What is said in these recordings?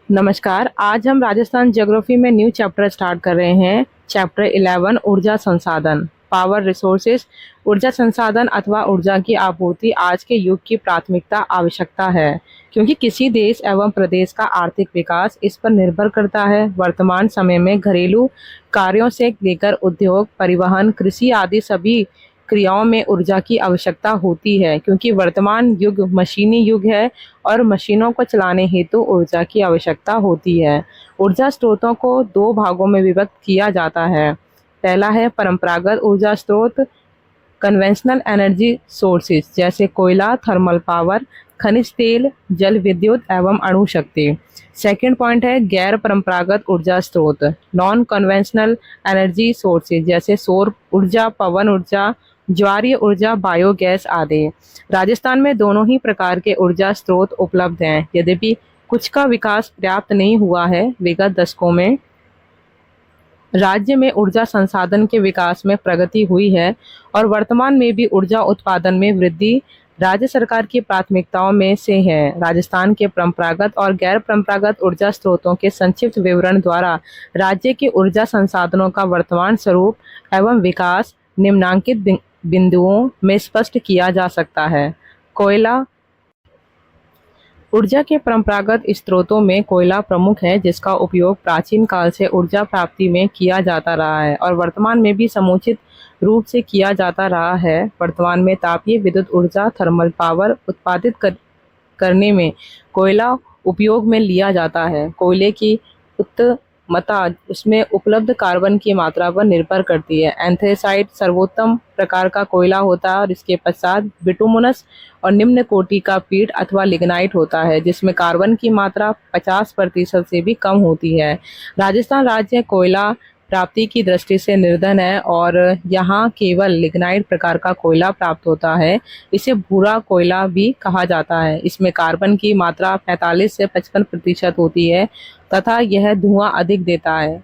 नमस्कार। आज हम राजस्थान ज्योग्राफी में न्यू चैप्टर स्टार्ट कर रहे हैं। चैप्टर 11 ऊर्जा संसाधन, पावर रिसोर्सेज। ऊर्जा संसाधन अथवा ऊर्जा की आपूर्ति आज के युग की प्राथमिकता आवश्यकता है, क्योंकि किसी देश एवं प्रदेश का आर्थिक विकास इस पर निर्भर करता है। वर्तमान समय में घरेलू कार्यों से लेकर उद्योग, परिवहन, कृषि आदि सभी क्रियाओं में ऊर्जा की आवश्यकता होती है, क्योंकि वर्तमान युग मशीनी युग है और मशीनों को चलाने हेतु ऊर्जा की आवश्यकता होती है। ऊर्जा स्रोतों को दो भागों में विभक्त किया जाता है। पहला है परंपरागत ऊर्जा स्रोत, कन्वेंशनल एनर्जी सोर्सेज, जैसे कोयला, थर्मल पावर, खनिज तेल, जल विद्युत एवं अणु शक्ति। सेकंड पॉइंट है गैर परंपरागत ऊर्जा स्रोत, नॉन कन्वेंशनल एनर्जी सोर्सेज, जैसे सौर ऊर्जा, पवन ऊर्जा, ज्वारीय ऊर्जा, बायोगैस आदि। राजस्थान में दोनों ही प्रकार के ऊर्जा स्रोत उपलब्ध हैं, यद्यपि कुछ का विकास पर्याप्त नहीं हुआ है। विगत दशकों में राज्य में ऊर्जा संसाधन के विकास में प्रगति हुई है और वर्तमान में भी ऊर्जा उत्पादन में वृद्धि राज्य सरकार की प्राथमिकताओं में से है। राजस्थान के परंपरागत और गैर परंपरागत ऊर्जा स्रोतों के संक्षिप्त विवरण द्वारा राज्य के ऊर्जा संसाधनों का वर्तमान स्वरूप एवं विकास निम्नांकित बिंदुओं में स्पष्ट किया जा सकता है। कोयला। ऊर्जा के परंपरागत स्रोतों में कोयला प्रमुख है, जिसका उपयोग प्राचीन काल से ऊर्जा प्राप्ति में किया जाता रहा है और वर्तमान में भी समुचित रूप से किया जाता रहा है। वर्तमान में तापीय विद्युत ऊर्जा, थर्मल पावर उत्पादित करने में कोयला उपयोग में लिया जाता है। कोयले की उत्तमता उसमें उपलब्ध कार्बन की मात्रा पर निर्भर करती है। एंथ्रेसाइट सर्वोत्तम प्रकार का कोयला होता है और इसके पश्चात बिटुमुनस और निम्न कोटि का पीट अथवा लिग्नाइट होता है, जिसमें कार्बन की मात्रा 50% से भी कम होती है। राजस्थान राज्य कोयला प्राप्ति की दृष्टि से निर्धन है और यहाँ केवल लिग्नाइट प्रकार का कोयला प्राप्त होता है। इसे भूरा कोयला भी कहा जाता है। इसमें कार्बन की मात्रा 45 से 55% होती है तथा यह धुआं अधिक देता है,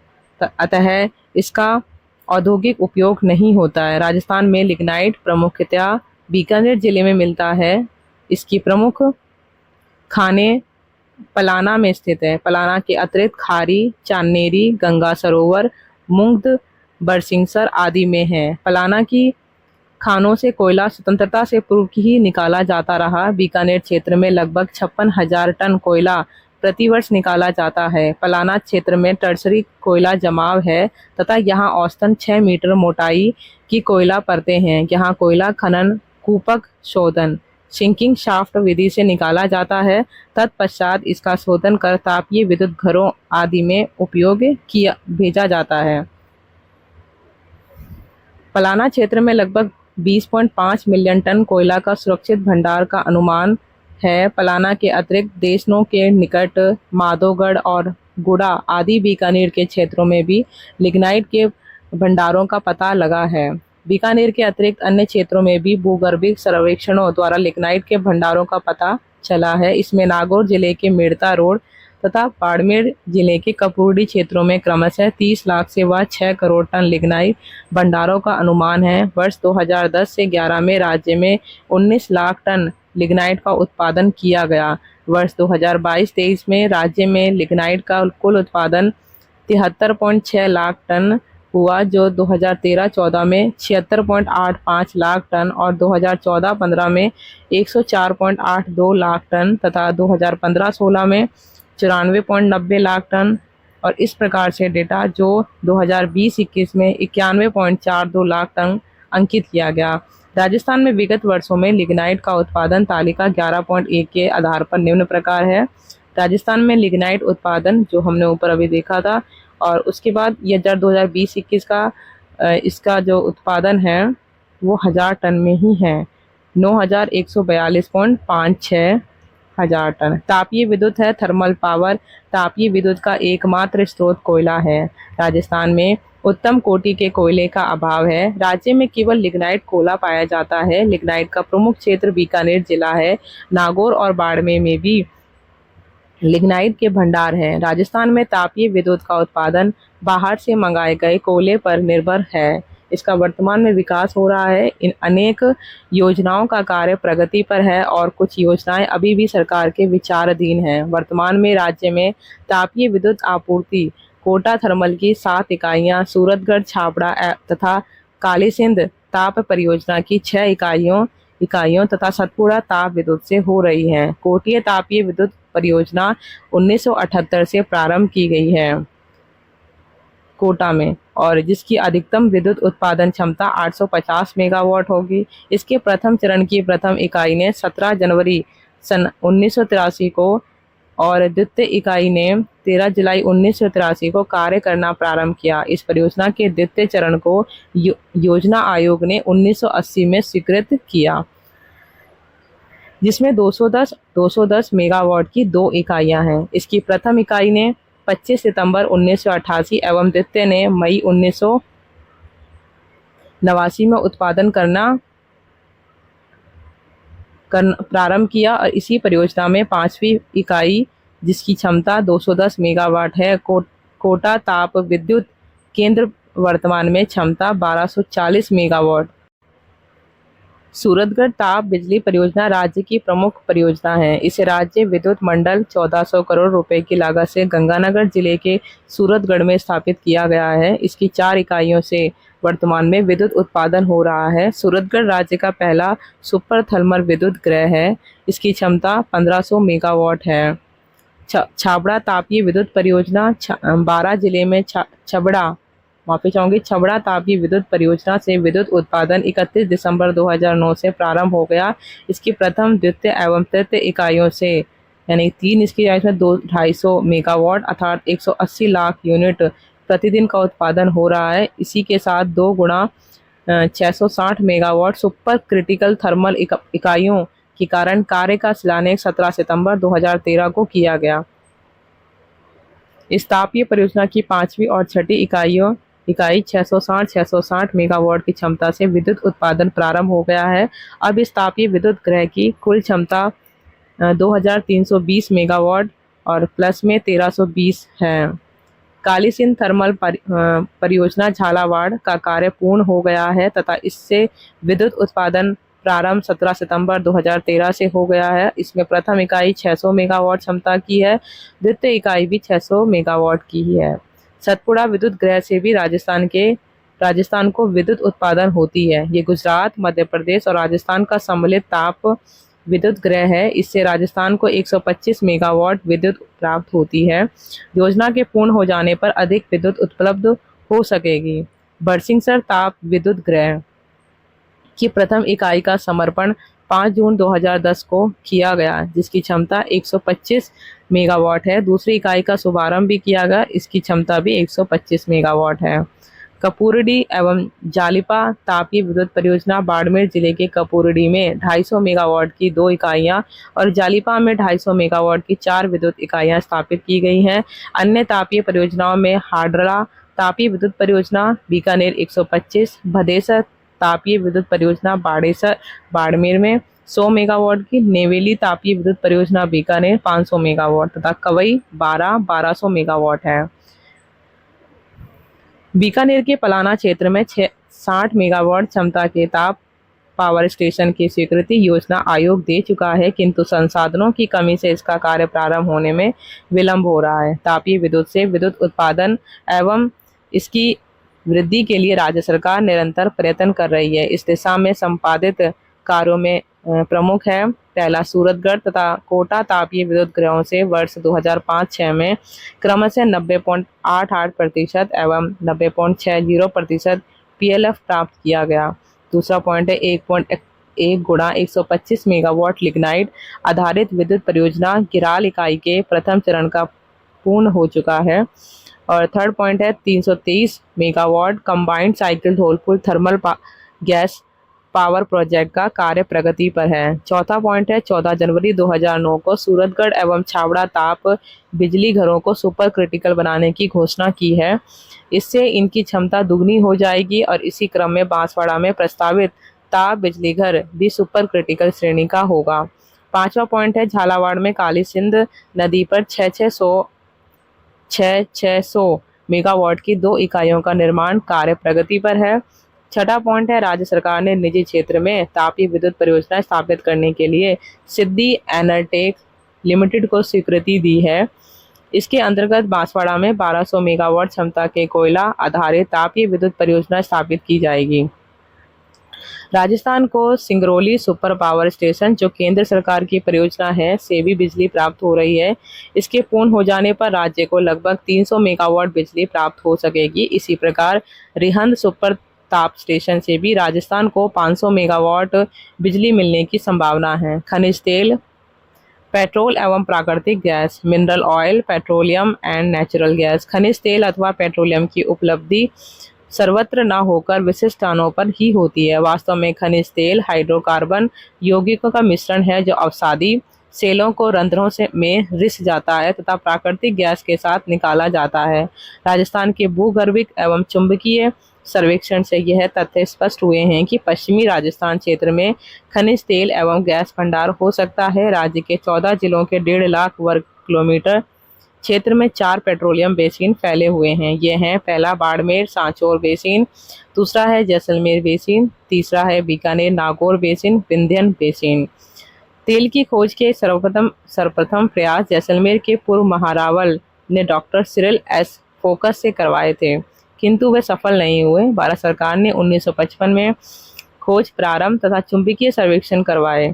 अतः इसका औद्योगिक उपयोग नहीं होता है। राजस्थान में लिग्नाइट प्रमुखतया बीकानेर जिले में मिलता है। इसकी प्रमुख खाने पलाना में स्थित है। पलाना के अतिरिक्त खारी, चांदेरी, गंगा सरोवर, मुग्ध, बरसिंगसर आदि में है। पलाना की खानों से कोयला स्वतंत्रता से पूर्व ही निकाला जाता रहा। बीकानेर क्षेत्र में लगभग 56,000 टन कोयला प्रतिवर्ष निकाला जाता है। पलाना क्षेत्र में टर्सरी कोयला जमाव है तथा यहाँ औसतन 6 मीटर मोटाई की कोयला परतें हैं। यहाँ कोयला खनन, कूपक शोधन, सिंकिंग शाफ्ट विधि से निकाला जाता है। तत्पश्चात इसका शोधन कर तापीय विद्युत घरों आदि में उपयोग किया भेजा जाता है। पलाना क्षेत्र में लगभग 20.5 मिलियन टन कोयला का सुरक्षित भंडार का अनुमान है। पलाना के अतिरिक्त देशनों के निकट माधोगढ़ और गुड़ा आदि बीकानेर के क्षेत्रों में भी लिग्नाइट के भंडारों का पता लगा है। बीकानेर के अतिरिक्त अन्य क्षेत्रों में भी भूगर्भिक सर्वेक्षणों द्वारा लिग्नाइट के भंडारों का पता चला है। इसमें नागौर जिले के मेड़ता रोड तथा बाड़मेर जिले के कपूरडी क्षेत्रों में क्रमशः 30 लाख से व 6 करोड़ टन लिग्नाइट भंडारों का अनुमान है। वर्ष 2010 से 11 में राज्य में 19 लाख टन लिग्नाइट का उत्पादन किया गया। वर्ष 2022-23 में राज्य में लिग्नाइट का कुल उत्पादन 73.6 लाख टन हुआ, जो 2013-14 में 76.85 लाख टन और 2014-15 में 104.82 लाख टन तथा 2015-16 में 94.90 लाख टन और इस प्रकार से डेटा जो 2020-21 में 91.42 लाख टन अंकित किया गया। राजस्थान में विगत वर्षों में लिग्नाइट का उत्पादन तालिका 11.1 के आधार पर निम्न प्रकार है। राजस्थान में लिग्नाइट उत्पादन जो हमने ऊपर अभी देखा था, और उसके बाद ये 2020-21 का इसका जो उत्पादन है वो 1000 टन में ही है, 9142.56 हजार टन। तापीय विद्युत है थर्मल पावर। तापीय विद्युत का एकमात्र स्रोत कोयला है। राजस्थान में उत्तम कोटि के कोयले का अभाव है। राज्य में केवल लिग्नाइट कोयला पाया जाता है। लिग्नाइट का प्रमुख क्षेत्र बीकानेर जिला है। नागौर और बाड़मेर में भी लिग्नाइट के भंडार हैं। राजस्थान में तापीय विद्युत का उत्पादन बाहर से मंगाए गए कोयले पर निर्भर है। इसका वर्तमान में विकास हो रहा है। इन अनेक योजनाओं का कार्य प्रगति पर है और कुछ योजनाएं अभी भी सरकार के विचाराधीन हैं। वर्तमान में राज्य में तापीय विद्युत आपूर्ति कोटा थर्मल की 7 इकाइयां, सूरतगढ़ छाबड़ा तथा कालीसिंध ताप परियोजना की 6 इकाइयों तथा सतपुड़ा ताप विद्युत से हो रही है। कोटीय तापीय विद्युत परियोजना 1978 से प्रारंभ की गई है कोटा में, और जिसकी अधिकतम विद्युत उत्पादन क्षमता 850 मेगावाट होगी। इसके प्रथम चरण की प्रथम इकाई ने 17 जनवरी सन 1983 को और द्वितीय इकाई ने 13 जुलाई 1983 को कार्य करना प्रारंभ किया। इस परियोजना के द्वितीय चरण को योजना आयोग ने 1980 में स्वीकृत किया, जिसमें 210 मेगावाट की 2 इकाइयां हैं। इसकी प्रथम इकाई ने 25 सितंबर 1988 एवं द्वितीय ने मई 1989 में उत्पादन करना प्रारंभ किया और इसी परियोजना में 5वीं इकाई, जिसकी क्षमता 210 मेगावाट है, कोटा ताप विद्युत केंद्र, वर्तमान में क्षमता 1240 मेगावाट। सूरतगढ़ ताप बिजली परियोजना राज्य की प्रमुख परियोजना है। इसे राज्य विद्युत मंडल 1400 करोड़ रुपए की लागत से गंगानगर जिले के सूरतगढ़ में स्थापित किया गया है। इसकी 4 इकाइयों से वर्तमान में विद्युत उत्पादन हो रहा है। सूरतगढ़ राज्य का पहला सुपर थर्मल विद्युत गृह है। इसकी क्षमता 1500 मेगावाट है। छाबड़ा तापीय विद्युत परियोजना 12 जिले में छबड़ा तापीय विद्युत परियोजना से विद्युत उत्पादन 31 दिसंबर 2009 से प्रारंभ हो गया। इसकी प्रथम, द्वितीय एवं तृतीय इकाइयों से यानी 3 इसकी में 250 मेगावाट अर्थात 180 लाख यूनिट प्रतिदिन का उत्पादन हो रहा है। इसी के साथ 2 गुणा 660 मेगावाट सुपर क्रिटिकल थर्मल इकाइयों के कारण कार्य का शिलान्यास 17 सितंबर 2013 को किया गया। इस तापीय परियोजना की 5वीं और 6ठी इकाई 660 मेगावाट की क्षमता से विद्युत उत्पादन प्रारंभ हो गया है। अब इस तापीय विद्युत गृह की कुल क्षमता 2320 मेगावाट और प्लस में 1320 है। कालीसिंध थर्मल परियोजना झालावाड़ का कार्य पूर्ण हो गया है तथा इससे विद्युत उत्पादन प्रारंभ 17 सितंबर 2013 से हो गया है। इसमें प्रथम इकाई 600 मेगावाट क्षमता की है, द्वितीय इकाई भी 600 मेगावाट की ही है। सतपुड़ा विद्युत गृह से भी राजस्थान को विद्युत उत्पादन होती है। ये गुजरात, मध्य प्रदेश और राजस्थान का सम्मिलित ताप विद्युत गृह है। इससे राजस्थान को 125 मेगावाट विद्युत प्राप्त होती है। योजना के पूर्ण हो जाने पर अधिक विद्युत उपलब्ध हो सकेगी। बरसिंहसर ताप विद्युत गृह की प्रथम इकाई का समर्पण 5 जून 2010 को किया गया, जिसकी क्षमता 125 मेगावाट है। दूसरी इकाई का शुभारंभ भी किया गया, इसकी क्षमता भी 125 मेगावाट है। कपूरडी एवं जालिपा तापीय विद्युत परियोजना बाड़मेर जिले के कपूरडी में 250 मेगावाट की 2 इकाइयां और जालिपा में 250 मेगावाट की 4 विद्युत इकाइयां स्थापित की गई हैं। अन्य तापीय परियोजनाओं में हाडरा तापीय विद्युत परियोजना बीकानेर 125, भदेसर तापीय विद्युत परियोजना बाड़मेर में 100 मेगावाट की, नेवेली तापीय विद्युत परियोजना बीकानेर 500 मेगावाट तथा कवई 1200 मेगावाट है। बीकानेर के पलाना क्षेत्र में 60 मेगावाट क्षमता के ताप पावर स्टेशन की स्वीकृति योजना आयोग दे चुका है, किंतु संसाधनों की कमी से इसका कार्य प्रारंभ होने में विलंब हो रहा है। तापीय विद्युत से विद्युत उत्पादन एवं इसकी वृद्धि के लिए राज्य सरकार निरंतर प्रयत्न कर रही है। इस दिशा में संपादित कार्यों में प्रमुख है पहला, सूरतगढ़ तथा कोटा तापीय विद्युत गृहों से वर्ष 2005-06 में क्रमशः 90.88% एवं 90.60% PLF प्राप्त किया गया। दूसरा पॉइंट है 1.1 गुणा 125 मेगावाट लिग्नाइट आधारित विद्युत परियोजना गिराल इकाई के प्रथम चरण का पूर्ण हो चुका है। और थर्ड पॉइंट है 323 megawatt combined cycle Dholpur thermal gas power project का कार्य प्रगति पर है। चौथा पॉइंट है 14 जनवरी 2009 को सूरतगढ़ एवं छाबड़ा ताप बिजली घरों को सुपर क्रिटिकल बनाने की घोषणा की है। इससे इनकी क्षमता दुगनी हो जाएगी और इसी क्रम में बांसवाड़ा में प्रस्तावित ताप बिजली घर भी सुपर क्रिटिकल श्रेणी का होगा। पांचवा पॉइंट है झालावाड़ में कालीसिंध नदी पर 600 मेगावाट की 2 इकाइयों का निर्माण कार्य प्रगति पर है। छठा पॉइंट है, राज्य सरकार ने निजी क्षेत्र में तापीय विद्युत परियोजनाएं स्थापित करने के लिए सिद्धि एनर्टेक लिमिटेड को स्वीकृति दी है। इसके अंतर्गत बांसवाड़ा में 1200 मेगावाट क्षमता के कोयला आधारित तापीय विद्युत परियोजना स्थापित की जाएगी। राजस्थान को सिंगरौली सुपर पावर स्टेशन, जो केंद्र सरकार की परियोजना है, से भी बिजली प्राप्त हो रही है। इसके पूर्ण हो जाने पर राज्य को लगभग 300 मेगावाट बिजली प्राप्त हो सकेगी। इसी प्रकार रिहंद सुपर ताप स्टेशन से भी राजस्थान को 500 मेगावाट बिजली मिलने की संभावना है। खनिज तेल, पेट्रोल एवं प्राकृतिक gas, mineral oil, petroleum and natural gas. खनिज तेल अथवा पेट्रोलियम की उपलब्धि सर्वत्र न होकर विशिष्ट स्थानों पर ही होती है। वास्तव में खनिज तेल हाइड्रोकार्बन यौगिकों का मिश्रण है जो अवसादी सेलों को रंध्रों से में रिस जाता है तथा प्राकृतिक गैस के साथ निकाला जाता है। राजस्थान के भूगर्भिक एवं चुंबकीय सर्वेक्षण से यह तथ्य स्पष्ट हुए हैं कि पश्चिमी राजस्थान क्षेत्र में खनिज तेल एवं गैस भंडार हो सकता है। राज्य के 14 जिलों के 1.5 लाख वर्ग किलोमीटर क्षेत्र में 4 पेट्रोलियम बेसिन फैले हुए हैं। ये हैं, पहला बाड़मेर सांचौर बेसिन, दूसरा है जैसलमेर बेसिन, तीसरा है बीकानेर नागौर बेसिन, विंध्यन बेसिन। तेल की खोज के सर्वप्रथम प्रयास जैसलमेर के पूर्व महारावल ने डॉक्टर सिरिल एस फोकस से करवाए थे, किंतु वे सफल नहीं हुए। भारत सरकार ने 1955 में खोज प्रारंभ तथा चुंबकीय सर्वेक्षण करवाए,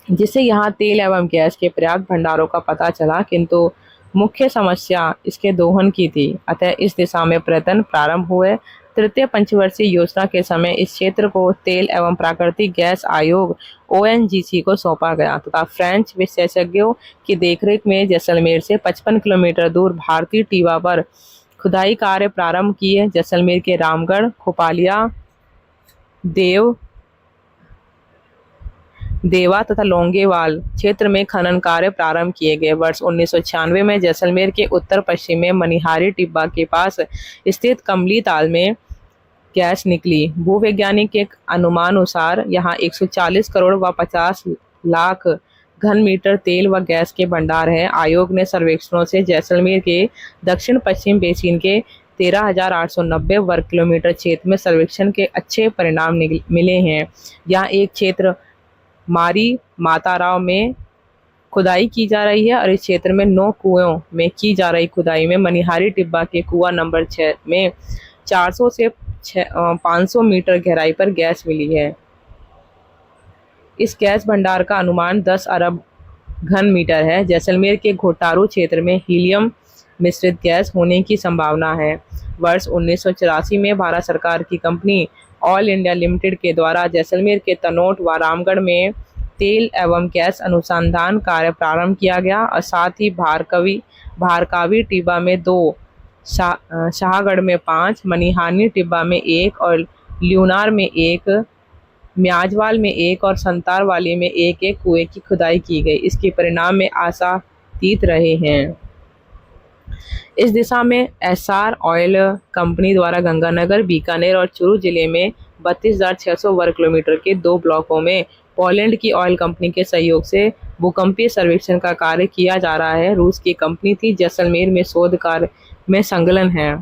जिससे यहाँ तेल एवं गैस के पर्याप्त भंडारों का पता चला, किंतु मुख्य समस्या इसके दोहन की थी। अतः इस दिशा में प्रयत्न प्रारंभ हुए। तृतीय पंचवर्षीय योजना के समय इस क्षेत्र को तेल एवं प्राकृतिक गैस आयोग ONGC को सौंपा गया तथा फ्रेंच विशेषज्ञों की देखरेख में जैसलमेर से 55 किलोमीटर दूर भारतीय टीवा पर खुदाई कार्य प्रारंभ किए। जैसलमेर के रामगढ़, खोपालिया, देवा तथा लोंगेवाल क्षेत्र में खनन कार्य प्रारंभ किए गए। वर्ष 1996 में जैसलमेर के उत्तर पश्चिम में मनिहारी टिब्बा के पास स्थित कमली ताल में गैस निकली। भूवैज्ञानिक के अनुमानानुसार यहाँ 140 करोड़ व 50 लाख घन मीटर तेल व गैस के भंडार हैं। आयोग ने सर्वेक्षणों से जैसलमेर के दक्षिण पश्चिम बेसिन के 13,890 वर्ग किलोमीटर क्षेत्र में सर्वेक्षण के अच्छे परिणाम मिले हैं। यहाँ एक क्षेत्र मारी माताराव में खुदाई की जा रही है और इस क्षेत्र में 9 कुओं में की जा रही खुदाई में मनिहारी टिब्बा के कुआं नंबर 6 में 400 से 500 मीटर गहराई पर गैस मिली है। इस गैस भंडार का अनुमान 10 अरब घन मीटर है। जैसलमेर के घोटारू क्षेत्र में हीलियम मिश्रित गैस होने की संभावना है। वर्ष 1984 में भारत सरकार की कंपनी ऑल इंडिया लिमिटेड के द्वारा जैसलमेर के तनोट व रामगढ़ में तेल एवं गैस अनुसंधान कार्य प्रारंभ किया गया और साथ ही भारकावी टिब्बा में 2, शाहगढ़ में 5, मनिहानी टिब्बा में 1 और ल्यूनार में 1, म्याजवाल में 1 और संतारवाली में 1 कुएं की खुदाई की गई। इसके परिणाम में आशातीत रहे हैं। इस दिशा में एसआर ऑयल कंपनी द्वारा गंगानगर, बीकानेर और चूरू जिले में 32,600 वर्ग किलोमीटर के 2 ब्लॉकों में पोलैंड की ऑयल कंपनी के सहयोग से भूकंपीय सर्वेक्षण का कार्य किया जा रहा है। रूस की कंपनी थी जैसलमेर में शोध कार्य में संलग्न है।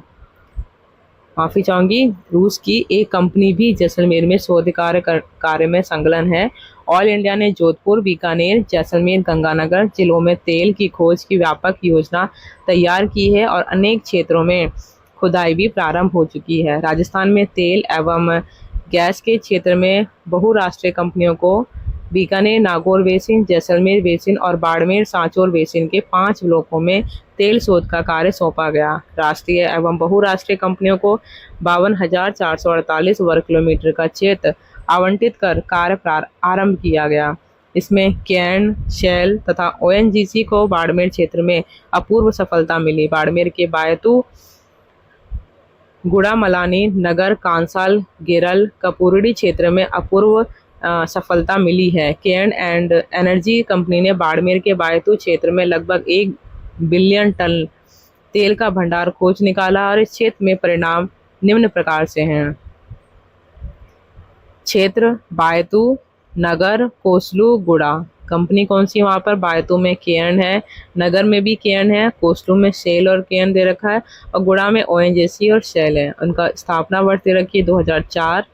माफी चाहूंगी, रूस की एक कंपनी भी जैसलमेर में शोध कार्य में संलग्न है। ऑल इंडिया ने जोधपुर, बीकानेर, जैसलमेर, गंगानगर जिलों में तेल की खोज की व्यापक योजना तैयार की है और अनेक क्षेत्रों में खुदाई भी प्रारंभ हो चुकी है। राजस्थान में तेल एवं गैस के क्षेत्र में बहुराष्ट्रीय कंपनियों को बीकानेर नागौर बेसिन, जैसलमेर बेसिन और बाड़मेर सांचौर बेसिन के 5 ब्लॉकों में तेल शोध का कार्य सौंपा गया। राष्ट्रीय एवं बहुराष्ट्रीय कंपनियों को 52,448 वर्ग किलोमीटर का क्षेत्र आवंटित कर कार्य आरंभ किया गया। इसमें कैन, शेल तथा ONGC को बाड़मेर क्षेत्र में अपूर्व सफलता मिली। बाड़मेर के बायतू, गुड़ामलानी, नगर, कांसाल, गेरल, कपूरड़ी क्षेत्र में अपूर्व सफलता मिली है। केन एंड एनर्जी कंपनी ने बाड़मेर के बायतू क्षेत्र में लगभग 1 बिलियन टन तेल का भंडार खोज निकाला और इस क्षेत्र में परिणाम निम्न प्रकार से हैं। क्षेत्र बायतू, नगर, कोसलू, गुड़ा, कंपनी कौन सी है वहाँ पर? बायतू में केयर्न है, नगर में भी केयर्न है, कोस्टलू में शेल और केयर्न दे रखा है, और गुड़ा में ओएनजीसी और शेल है। उनका स्थापना वर्ष दे रखी है 2004,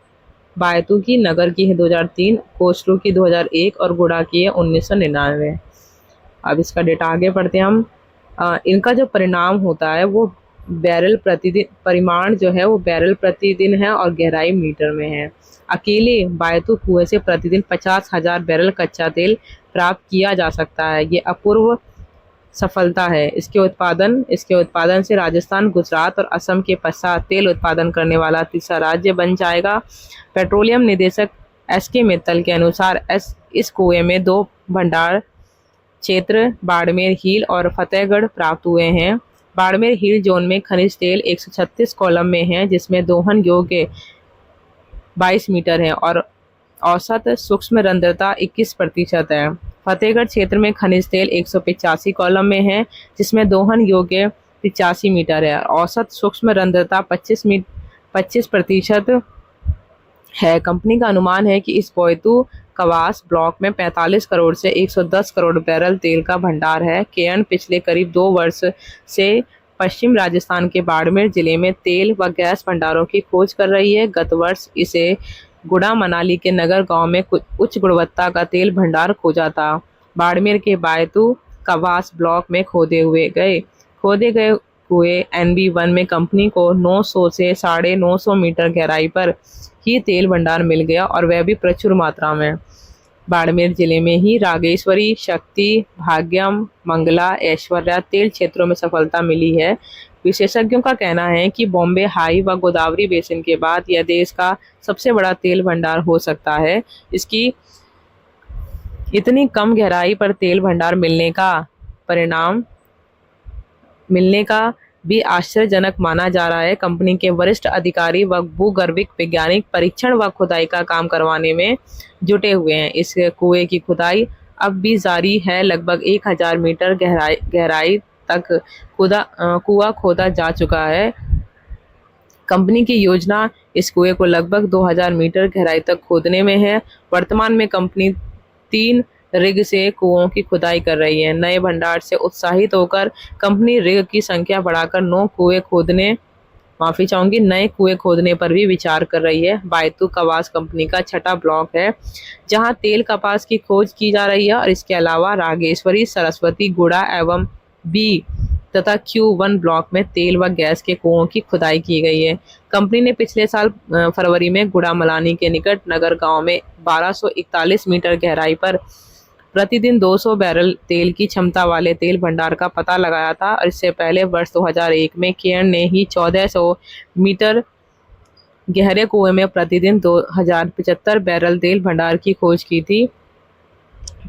बायतू की, नगर की है 2003, कोस्टलू की 2001 और गुड़ा की है 1999। अब इसका डेटा आगे पढ़ते हैं हम। इनका जो परिणाम होता है वो बैरल प्रतिदिन, परिमाण जो है वो बैरल प्रतिदिन है और गहराई मीटर में है। अकेले बायतू कुएं से प्रतिदिन 50,000 बैरल कच्चा तेल प्राप्त किया जा सकता है। ये अपूर्व सफलता है। इसके उत्पादन से राजस्थान, गुजरात और असम के पश्चात तेल उत्पादन करने वाला तीसरा राज्य बन जाएगा। पेट्रोलियम निदेशक एस.के. मित्तल के अनुसार इस कुएं में 2 भंडार क्षेत्र बाड़मेर हिल और फतेहगढ़ प्राप्त हुए हैं। बाड़मेर हिल जोन में खनिज तेल 136 कॉलम में है, जिसमें दोहन योग्य 22 मीटर है और औसत सूक्ष्म रंध्रता 21% है। फतेहगढ़ क्षेत्र में खनिज तेल 185 कॉलम में है, जिसमें दोहन योग्य 85 मीटर है। औसत सूक्ष्म रंध्रता 25% है। कंपनी का अनुमान है कि इस बोयतू कवास ब्लॉक में 45 करोड़ से 110 करोड़ बैरल तेल का भंडार है। केयर्न पिछले करीब 2 वर्ष से पश्चिम राजस्थान के बाड़मेर जिले में तेल व गैस भंडारों की खोज कर रही है। गत वर्ष इसे गुड़ा मनाली के नगर गांव में उच्च गुणवत्ता का तेल भंडार खोजा था। बाड़मेर के बायतू कवास ब्लॉक में खोदे गए कुएं NB1 में कंपनी को 900 से 950 मीटर गहराई पर ही तेल भंडार मिल गया और वह भी प्रचुर मात्रा में। बाड़मेर जिले में ही रागेश्वरी, शक्ति, भाग्यम, मंगला, ऐश्वर्या तेल क्षेत्रों में सफलता मिली है। विशेषज्ञों का कहना है कि बॉम्बे हाई व गोदावरी बेसिन के बाद यह देश का सबसे बड़ा तेल भंडार हो सकता है। इसकी इतनी कम गहराई पर तेल भंडार मिलने का भी आश्चर्यजनक माना जा रहा है। कंपनी के वरिष्ठ अधिकारी व भूगर्भिक वैज्ञानिक परीक्षण व खुदाई का काम करवाने में जुटे हुए हैं। इस कुएं की खुदाई अब भी जारी है। लगभग 1000 मीटर गहराई तक कुआं खोदा जा चुका है। कंपनी की योजना इस कुएं को लगभग 2000 मीटर गहराई तक खोदने में है। वर्तमान में कंपनी 3 रिग से कुओं की खुदाई कर रही है। नए भंडार से उत्साहित होकर कंपनी रिग की संख्या बढ़ाकर नए कुएं खोदने पर भी विचार कर रही है। बायतू कवास कंपनी का 6ठा ब्लॉक है, जहां तेल कपास की खोज की जा रही है और इसके अलावा रागेश्वरी, सरस्वती, गुड़ा एवं बी तथा Q1 ब्लॉक में तेल व गैस के कुओं की खुदाई की गई है। कंपनी ने पिछले साल फरवरी में गुड़ा मलानी के निकट नगर गांव में 1241 मीटर गहराई पर प्रतिदिन 200 बैरल तेल की क्षमता वाले तेल भंडार का पता लगाया था और इससे पहले वर्ष 2001 में केयर्न ने ही 1400 मीटर गहरे कुएं में प्रतिदिन 2075 बैरल तेल भंडार की खोज की थी।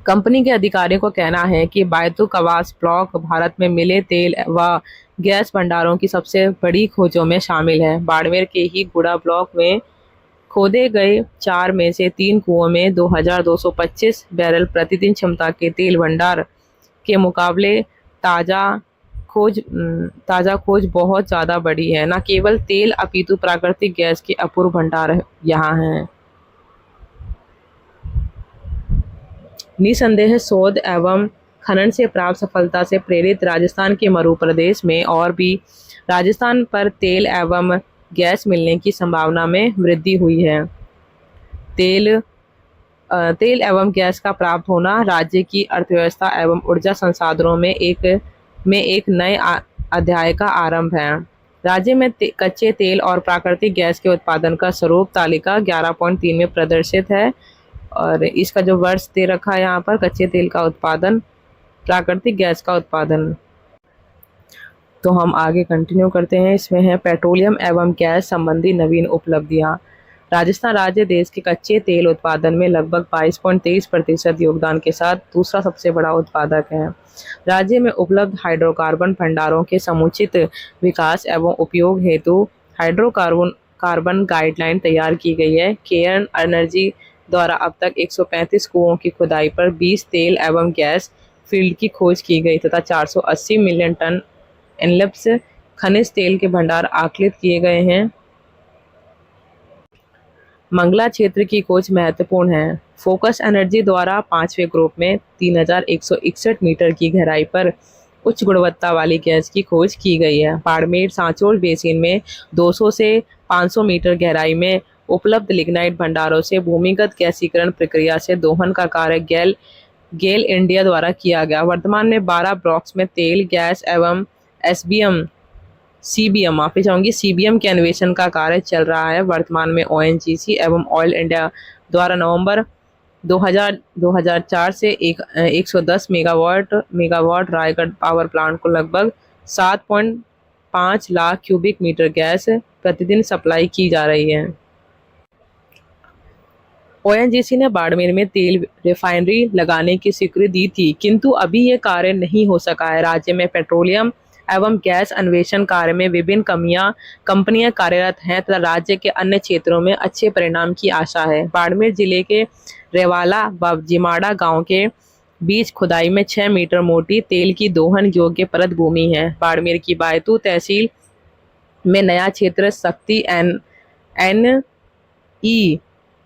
कंपनी के अधिकारियों का कहना है कि बायतू कवास ब्लॉक भारत में मिले तेल व गैस भंडारों की सबसे बड़ी खोजों में शामिल है। बाड़मेर के ही गुड़ा ब्लॉक में खोदे गए 4 में से 3 कुओं में 2225 बैरल प्रतिदिन क्षमता के तेल भंडार के मुकाबले ताज़ा खोज बहुत ज़्यादा बड़ी है। न केवल तेल अपितु प्राकृतिक गैस के अपूर्व भंडार यहाँ हैं। निसंदेह शोध एवं खनन से प्राप्त सफलता से प्रेरित राजस्थान के मरू प्रदेश में और भी राजस्थान पर तेल एवं गैस मिलने की संभावना में वृद्धि हुई है। तेल एवं गैस का प्राप्त होना राज्य की अर्थव्यवस्था एवं ऊर्जा संसाधनों में एक नए अध्याय का आरंभ है। राज्य में कच्चे तेल और प्राकृतिक गैस के उत्पादन का स्वरूप तालिका 11.3 में प्रदर्शित है और इसका जो वर्ष दे रखा है यहाँ पर कच्चे तेल का उत्पादन, प्राकृतिक गैस का उत्पादन। तो हम आगे कंटिन्यू करते हैं। इसमें है पेट्रोलियम एवं गैस संबंधी नवीन उपलब्धियां। राजस्थान राज्य देश के कच्चे तेल उत्पादन में लगभग 22.23% योगदान के साथ दूसरा सबसे बड़ा उत्पादक है। राज्य में उपलब्ध हाइड्रोकार्बन भंडारों के समुचित विकास एवं उपयोग हेतु हाइड्रोकार्बन गाइडलाइन तैयार की गई है। केयर्न एनर्जी द्वारा अब तक 135 कुओं की खुदाई पर 20 तेल एवं गैस फील्ड की खोज की गई तथा 480 मिलियन टन एनएलपीएस खनिज तेल के भंडार आकलित किए गए हैं। मंगला क्षेत्र की खोज महत्वपूर्ण है। फोकस एनर्जी द्वारा 5वें ग्रुप में 3161 मीटर की गहराई पर उच्च गुणवत्ता वाली गैस की खोज की गई है। बाड़मेर सांचौर बेसिन में 200 से 500 मीटर गहराई में उपलब्ध लिग्नाइट भंडारों से भूमिगत गैसीकरण प्रक्रिया से दोहन का कार्य गेल इंडिया द्वारा किया गया। वर्तमान में 12 ब्लॉक्स में तेल, गैस एवं एसबीएम सीबीएम माफी चाहूंगी सीबीएम के अन्वेषण का कार्य चल रहा है। वर्तमान में ओएनजीसी एवं ऑयल इंडिया द्वारा नवंबर 2004 से 110 मेगावाट रायगढ़ पावर प्लांट को लगभग 7.5 लाख क्यूबिक मीटर गैस प्रतिदिन सप्लाई की जा रही है। ओएनजीसी ने बाड़मेर में तेल रिफाइनरी लगाने की स्वीकृति दी थी, किंतु अभी ये कार्य नहीं हो सका है। राज्य में पेट्रोलियम एवं गैस अन्वेषण कार्य में विभिन्न कंपनियां कार्यरत हैं तथा राज्य के अन्य क्षेत्रों में अच्छे परिणाम की आशा है। बाड़मेर जिले के रेवाला व जिमाड़ा गांव के बीच खुदाई में 6 मीटर मोटी तेल की दोहन योग्य परत भूमि है। बाड़मेर की बायतू तहसील में नया क्षेत्र शक्ति एन ई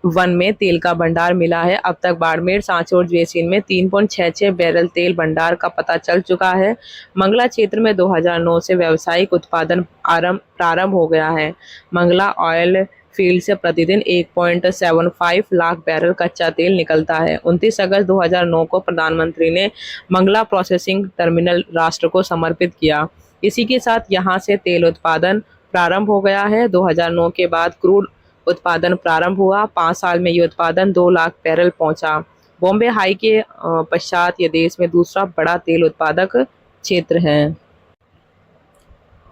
1 में तेल का भंडार मिला है। अब तक बाड़मेर सांचौर बेसिन में 3.66 बैरल तेल भंडार का पता चल चुका है। मंगला क्षेत्र में 2009 से व्यावसायिक उत्पादन प्रारंभ हो गया है। मंगला ऑयल फील्ड से प्रतिदिन 1.75 लाख बैरल कच्चा तेल निकलता है। 29 अगस्त 2009 को प्रधानमंत्री ने मंगला प्रोसेसिंग टर्मिनल राष्ट्र को समर्पित किया। इसी के साथ यहां से तेल उत्पादन प्रारंभ हो गया है। 2009 के बाद क्रूड उत्पादन प्रारंभ हुआ। 5 साल में ये उत्पादन 2 लाख बैरल पहुंचा। बॉम्बे हाई के पश्चात ये देश में दूसरा बड़ा तेल उत्पादक क्षेत्र है।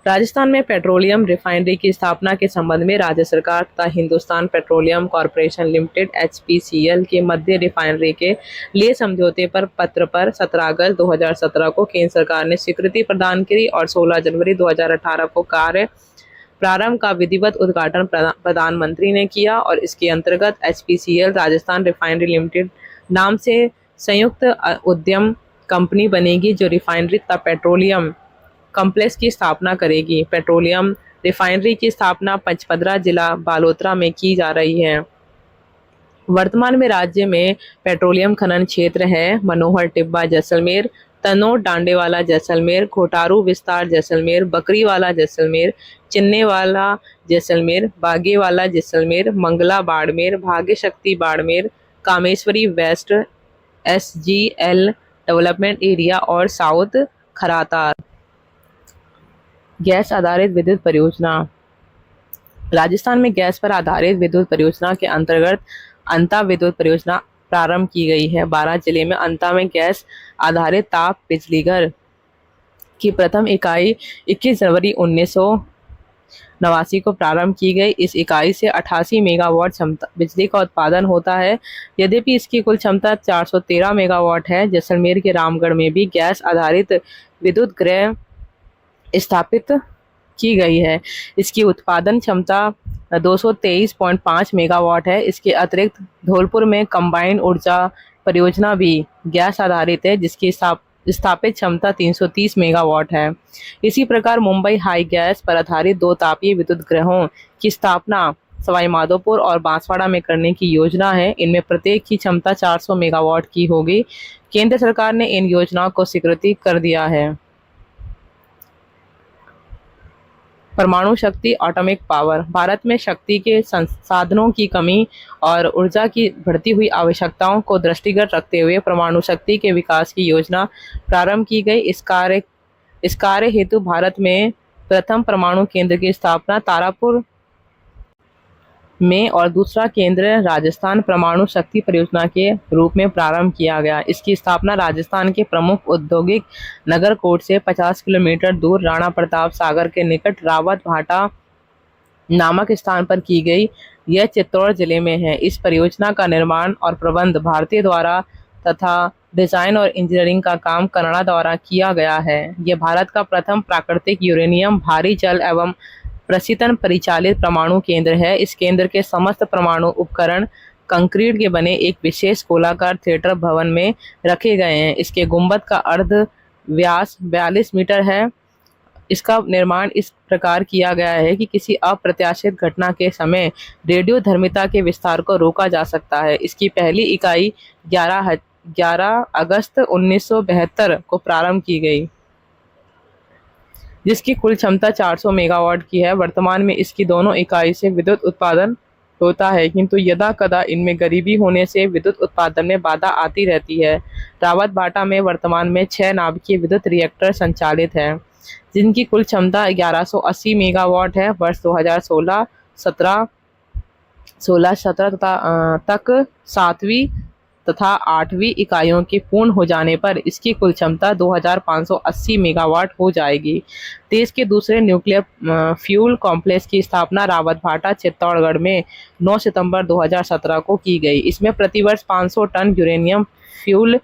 राजस्थान में पेट्रोलियम रिफाइनरी की स्थापना के संबंध में राज्य सरकार तथा Hindustan petroleum corporation limited HPCL के मध्य रिफाइनरी के लिए समझौते पर पत्र पर 17 अगस्त 2017 को केंद्र सरकार ने स्वीकृति प्रदान की और 16 जनवरी 2018 को कार्य प्रारंभ का विधिवत उद्घाटन प्रधानमंत्री ने किया और इसके अंतर्गत HPCL राजस्थान रिफाइनरी लिमिटेड नाम से संयुक्त उद्यम कंपनी बनेगी जो रिफाइनरी तथा पेट्रोलियम कॉम्प्लेक्स की स्थापना करेगी। पेट्रोलियम रिफाइनरी की स्थापना पचपदरा जिला बालोतरा में की जा रही है। वर्तमान में राज्य में पेट्रोलियम खनन क्षेत्र है मनोहर टिब्बा जैसलमेर, तनोट डांडेवाला जैसलमेर, खोटारू विस्तार Jaisalmer, बकरीवाला Jaisalmer, चिन्नेवाला Jaisalmer, बागेवाला Jaisalmer, Mangla Barmer, Bhagya Shakti Barmer, Kameshwari west SGL development area और साउथ खरातार। गैस आधारित विद्युत परियोजना। राजस्थान में गैस पर आधारित विद्युत परियोजना के अंतर्गत अंता विद्युत परियोजना प्रारंभ की गई है। 12 जिले में अंता में गैस आधारित ताप बिजली घर की प्रथम इकाई 21 जनवरी 1989 को प्रारंभ की गई। इस इकाई से 88 मेगावाट क्षमता बिजली का उत्पादन होता है। यद्यपि इसकी कुल क्षमता 413 मेगावाट है। जैसलमेर के रामगढ़ में भी गैस आधारित विद्युत गृह स्थापित की गई है। इसकी उत्पादन क्षमता 223.5 मेगावाट है। इसके अतिरिक्त धौलपुर में कंबाइंड ऊर्जा परियोजना भी गैस आधारित है जिसकी स्थापित क्षमता 330 मेगावाट है। इसी प्रकार मुंबई हाई गैस पर आधारित 2 तापीय विद्युत गृहों की स्थापना सवाई माधोपुर और बांसवाड़ा में करने की योजना है। इनमें प्रत्येक की क्षमता 400 मेगावाट की होगी। केंद्र सरकार ने इन योजनाओं को स्वीकृति कर दिया है। परमाणु शक्ति एटॉमिक पावर। भारत में शक्ति के संसाधनों की कमी और ऊर्जा की बढ़ती हुई आवश्यकताओं को दृष्टिगत रखते हुए परमाणु शक्ति के विकास की योजना प्रारंभ की गई। इस कार्य हेतु भारत में प्रथम परमाणु केंद्र की स्थापना तारापुर में और दूसरा केंद्र राजस्थान परमाणु शक्ति परियोजना के रूप में प्रारंभ किया गया। इसकी स्थापना राजस्थान के प्रमुख औद्योगिक नगर कोट से 50 किलोमीटर दूर राणा प्रताप सागर के निकट रावत भाटा नामक स्थान पर की गई। यह चित्तौड़ जिले में है। इस परियोजना का निर्माण और प्रबंध भारतीय द्वारा तथा डिजाइन और इंजीनियरिंग का काम कनाडा द्वारा किया गया है। यह भारत का प्रथम प्राकृतिक यूरेनियम भारी जल एवं प्रशीतन परिचालित परमाणु केंद्र है। इस केंद्र के समस्त परमाणु उपकरण कंक्रीट के बने एक विशेष गोलाकार थिएटर भवन में रखे गए हैं। इसके गुंबद का अर्ध व्यास 42 मीटर है। इसका निर्माण इस प्रकार किया गया है कि किसी अप्रत्याशित घटना के समय रेडियोधर्मिता के विस्तार को रोका जा सकता है। इसकी पहली इकाई 11 अगस्त 1972 को प्रारंभ की गई, जिसकी कुल क्षमता 400 मेगावाट की है। वर्तमान में इसकी दोनों इकाई से विद्युत उत्पादन होता है, किंतु यदा-कदा इनमें गरीबी होने से विद्युत उत्पादन में बाधा आती रहती है। रावतभाटा में वर्तमान में 6 नाभिकीय विद्युत रिएक्टर संचालित हैं, जिनकी कुल क्षमता 1180 मेगावाट है। वर्ष 2016-17 तक 7वीं तथा 8वीं इकाइयों के पूर्ण हो जाने पर इसकी कुल क्षमता 2580 मेगावाट हो जाएगी। देश के दूसरे न्यूक्लियर फ्यूल कॉम्प्लेक्स की स्थापना रावतभाटा चित्तौड़गढ़ में 9 सितंबर 2017 को की गई। इसमें प्रतिवर्ष 500 टन यूरेनियम फ्यूल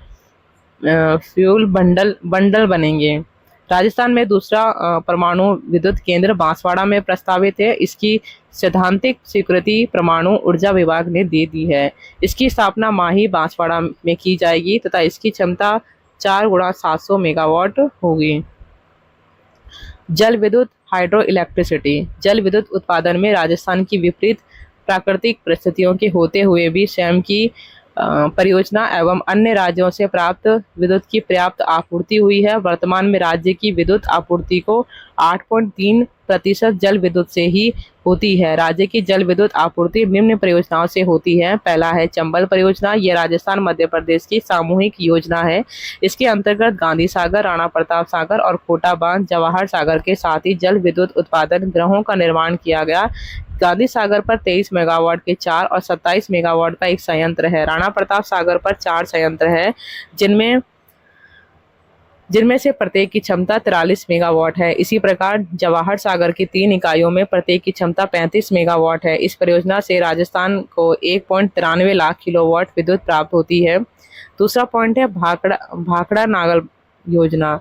बंडल बनेंगे। राजस्थान में दूसरा परमाणु विद्युत केंद्र बांसवाड़ा में प्रस्तावित है। इसकी सैद्धांतिक स्वीकृति परमाणु ऊर्जा विभाग ने दे दी है। इसकी स्थापना माही बांसवाड़ा में की जाएगी तथा इसकी क्षमता 4 × 700 मेगावाट होगी। जल विद्युत हाइड्रो इलेक्ट्रिसिटी। जल विद्युत उत्पादन में राजस्थान की विपरीत प्राकृतिक परिस्थितियों के होते हुए भी स्वयं की परियोजना एवं अन्य राज्यों से प्राप्त विद्युत की पर्याप्त आपूर्ति हुई है। वर्तमान में राज्य की विद्युत आपूर्ति को 8.3% जल विद्युत से ही होती है। राज्य की जल विद्युत आपूर्ति निम्न परियोजनाओं से होती है। पहला है चंबल परियोजना। यह राजस्थान मध्य प्रदेश की सामूहिक योजना है। इसके अंतर्गत गांधी सागर, राणा प्रताप सागर और कोटा बांध, जवाहर सागर के साथ ही जल विद्युत उत्पादन गृहों का निर्माण किया गया। गांधी सागर पर 23 मेगावाट के 4 और 27 मेगावाट का एक संयंत्र है। राणा प्रताप सागर पर 4 संयंत्र है, जिनमें से प्रत्येक की क्षमता 43 मेगावाट है। इसी प्रकार जवाहर सागर की 3 इकाइयों में प्रत्येक की क्षमता 35 मेगावाट है। इस परियोजना से राजस्थान को 1.93 लाख किलोवाट विद्युत प्राप्त होती है। दूसरा पॉइंट है भाखड़ा नागल योजना।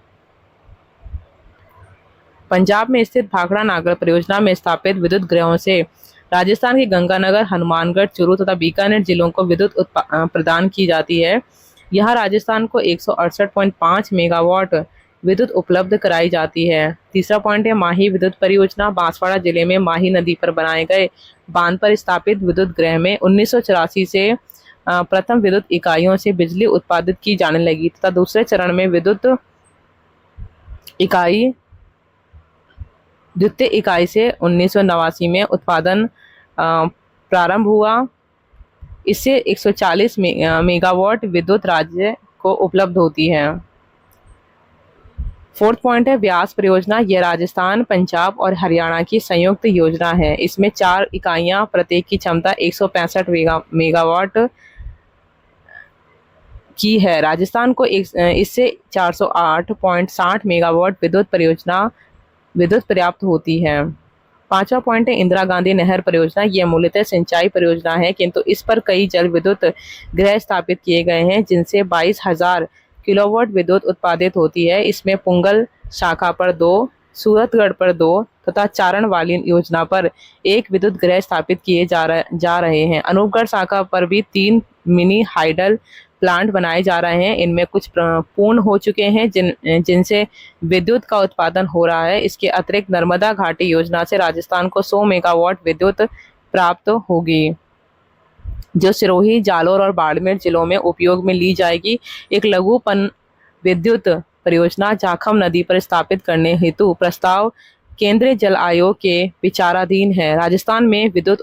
पंजाब में स्थित भाखड़ा नागल परियोजना में स्थापित विद्युत गृहों से राजस्थान के गंगानगर, हनुमानगढ़, चूरू तथा बीकानेर जिलों को विद्युत प्रदान की जाती है। यहाँ राजस्थान को 168.5 मेगावाट विद्युत उपलब्ध कराई जाती है। तीसरा पॉइंट है माही विद्युत परियोजना। बांसवाड़ा जिले में माही नदी पर बनाए गए बांध पर स्थापित विद्युत गृह में 1984 से प्रथम विद्युत इकाइयों से बिजली उत्पादित की जाने लगी तथा दूसरे चरण में द्वितीय इकाई से 1989 में उत्पादन प्रारंभ हुआ। इससे 140 मेगावाट विद्युत राज्य को उपलब्ध होती है। फोर्थ पॉइंट है व्यास परियोजना। यह राजस्थान, पंजाब और हरियाणा की संयुक्त योजना है। इसमें 4 इकाइयां, प्रत्येक की क्षमता 165 मेगावाट की है। राजस्थान को इससे 408.60 मेगावाट विद्युत पर्याप्त होती है। पांचवा पॉइंट है इंदिरा गांधी नहर परियोजना। यह मूलतः सिंचाई परियोजना है, किंतु इस पर कई जल विद्युत गृह स्थापित किए गए हैं, जिनसे 22,000 किलोवाट विद्युत उत्पादित होती है। इसमें पुंगल शाखा पर 2, सूरतगढ़ पर 2 तथा चारण वाली योजना पर 1 विद्युत गृह स्थापित किए जा रहे हैं। अनूपगढ़ शाखा पर भी 3 मिनी हाइडल प्लांट बनाए जा रहे हैं। इनमें कुछ पूर्ण हो चुके हैं, जिनसे विद्युत का उत्पादन हो रहा है। इसके अतिरिक्त नर्मदा घाटी योजना से राजस्थान को 100 मेगावाट विद्युत प्राप्त होगी, जो सिरोही, जालोर और बाड़मेर जिलों में उपयोग में ली जाएगी। एक लघु पन विद्युत परियोजना जाखम नदी पर स्थापित करने हेतु प्रस्ताव केंद्रीय जल आयोग के विचाराधीन है। राजस्थान में विद्युत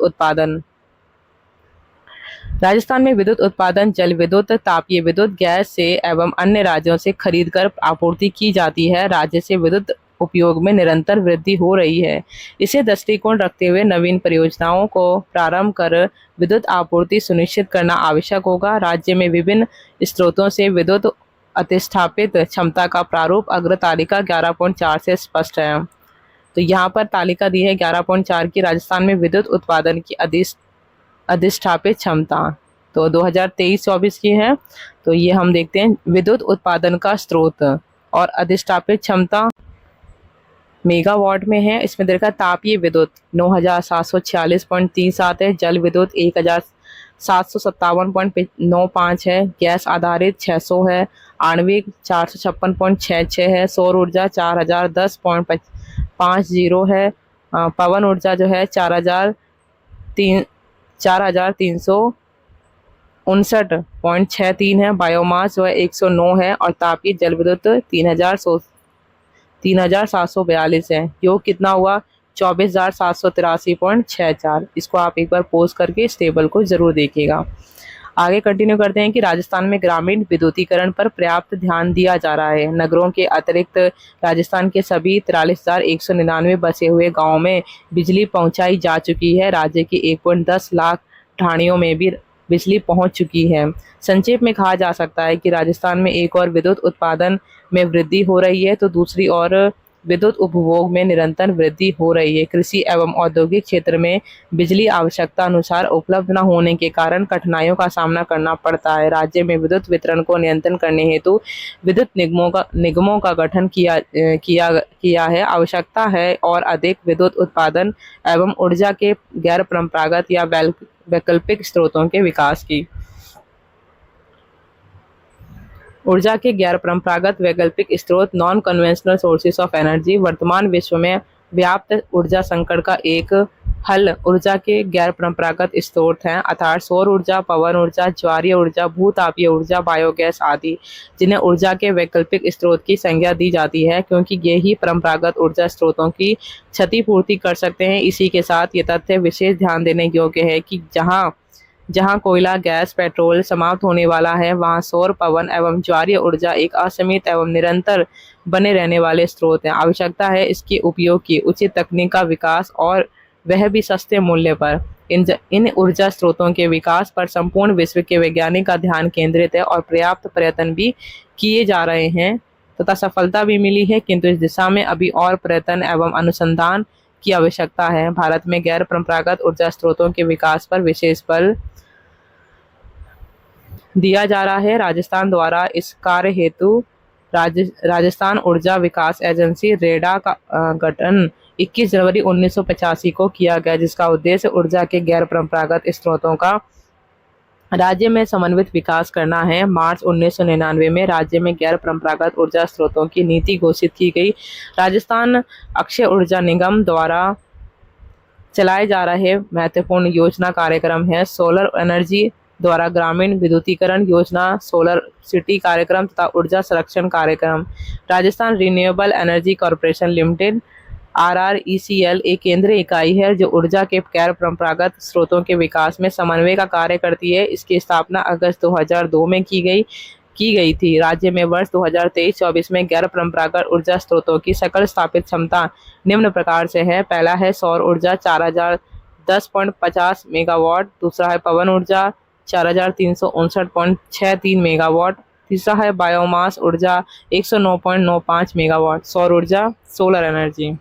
उत्पादन जल विद्युत, तापीय विद्युत, गैस से एवं अन्य राज्यों से खरीदकर आपूर्ति की जाती है। राज्य से विद्युत उपयोग में निरंतर वृद्धि हो रही है। इसे दृष्टिकोण रखते हुए नवीन परियोजनाओं को प्रारंभ कर विद्युत आपूर्ति सुनिश्चित करना आवश्यक होगा। राज्य में विभिन्न स्रोतों से विद्युत अतिस्थापित क्षमता का प्रारूप अग्र तालिका 11.4 से स्पष्ट है। तो यहाँ पर तालिका दी है 11.4 की राजस्थान में विद्युत उत्पादन की अधिष्ठापित क्षमता, तो 2023-24 की है। तो ये हम देखते हैं विद्युत उत्पादन का स्रोत और अधिष्ठापित क्षमता मेगावाट में है। इसमें देखा तापीय विद्युत 9,746.37 है, जल विद्युत 1,757.95 है, गैस आधारित 600 है, आणविक 456.66 है, सौर ऊर्जा 4,010.55 50 है। पवन ऊर्जा जो है 4,359.63 है। बायोमास जो है 109 है और तापीय जल विद्युत 3,742 है। योग कितना हुआ? 24,783.64। इसको आप एक बार पोज करके इस टेबल को जरूर देखिएगा। आगे कंटिन्यू करते हैं कि राजस्थान में ग्रामीण विद्युतीकरण पर पर्याप्त ध्यान दिया जा रहा है। नगरों के अतिरिक्त राजस्थान के सभी 43,199 बसे हुए गांवों में बिजली पहुंचाई जा चुकी है। राज्य की 1.10 लाख ढाणियों में भी बिजली पहुंच चुकी है। संक्षेप में कहा जा सकता है कि राजस्थान में एक और विद्युत उत्पादन में वृद्धि हो रही है तो दूसरी ओर विद्युत उपभोग में निरंतर वृद्धि हो रही है। कृषि एवं औद्योगिक क्षेत्र में बिजली आवश्यकता अनुसार उपलब्ध न होने के कारण कठिनाइयों का सामना करना पड़ता है। राज्य में विद्युत वितरण को नियंत्रण करने हेतु विद्युत निगमों का गठन किया है। आवश्यकता है और अधिक विद्युत उत्पादन एवं ऊर्जा के गैर परंपरागत या वैकल्पिक स्रोतों के विकास की। ऊर्जा के गैर परंपरागत वैकल्पिक स्रोत non conventional sources of energy वर्तमान विश्व में व्याप्त ऊर्जा संकट का एक हल ऊर्जा के गैर परंपरागत स्रोत हैं, अर्थात सौर ऊर्जा, पवन ऊर्जा, ज्वारीय ऊर्जा, भूतापीय ऊर्जा, बायोगैस आदि, जिन्हें ऊर्जा के वैकल्पिक स्रोत की संज्ञा दी जाती है क्योंकि ये ही परंपरागत ऊर्जा स्रोतों की क्षतिपूर्ति कर सकते हैं। इसी के साथ ये तथ्य विशेष ध्यान देने योग्य है कि जहां कोयला, गैस, पेट्रोल समाप्त होने वाला है वहां सौर, पवन एवं ज्वारीय ऊर्जा एक असीमित एवं निरंतर बने रहने वाले स्रोत हैं। आवश्यकता है इसके उपयोग की उचित तकनीक का विकास और वह भी सस्ते मूल्य पर। इन ऊर्जा स्रोतों के विकास पर संपूर्ण विश्व के वैज्ञानिक का ध्यान केंद्रित है और पर्याप्त प्रयत्न भी किए जा रहे हैं तथा सफलता भी मिली है, किंतु इस दिशा में अभी और प्रयत्न एवं अनुसंधान की आवश्यकता है। भारत में गैर परंपरागत ऊर्जा स्रोतों के विकास पर विशेष बल दिया जा रहा है। राजस्थान द्वारा इस कार्य हेतु राजस्थान ऊर्जा विकास एजेंसी रेडा का गठन 21 जनवरी 1985 को किया गया, जिसका उद्देश्य ऊर्जा के गैर परंपरागत स्रोतों का राज्य में समन्वित विकास करना है। मार्च 1999 में राज्य में गैर परंपरागत ऊर्जा स्रोतों की नीति घोषित की गई। राजस्थान अक्षय ऊर्जा निगम द्वारा चलाए जा रहे महत्वपूर्ण योजना कार्यक्रम है सोलर एनर्जी द्वारा ग्रामीण विद्युतीकरण योजना, सोलर सिटी कार्यक्रम तथा ऊर्जा संरक्षण कार्यक्रम। Rajasthan renewable energy corporation limited RRECL एक केंद्रीय इकाई है जो ऊर्जा के गैर परंपरागत स्रोतों के विकास में समन्वय का कार्य करती है। इसकी स्थापना अगस्त 2002 में की गई थी। राज्य में वर्ष 2023-24 में गैर परंपरागत ऊर्जा स्रोतों की सकल स्थापित क्षमता निम्न प्रकार से है। पहला है सौर ऊर्जा 4010.50 मेगावाट, दूसरा है पवन ऊर्जा 4359.63 मेगावाट, तीसरा है बायोमास ऊर्जा 109.95 मेगावाट। सौर ऊर्जा, solar energy.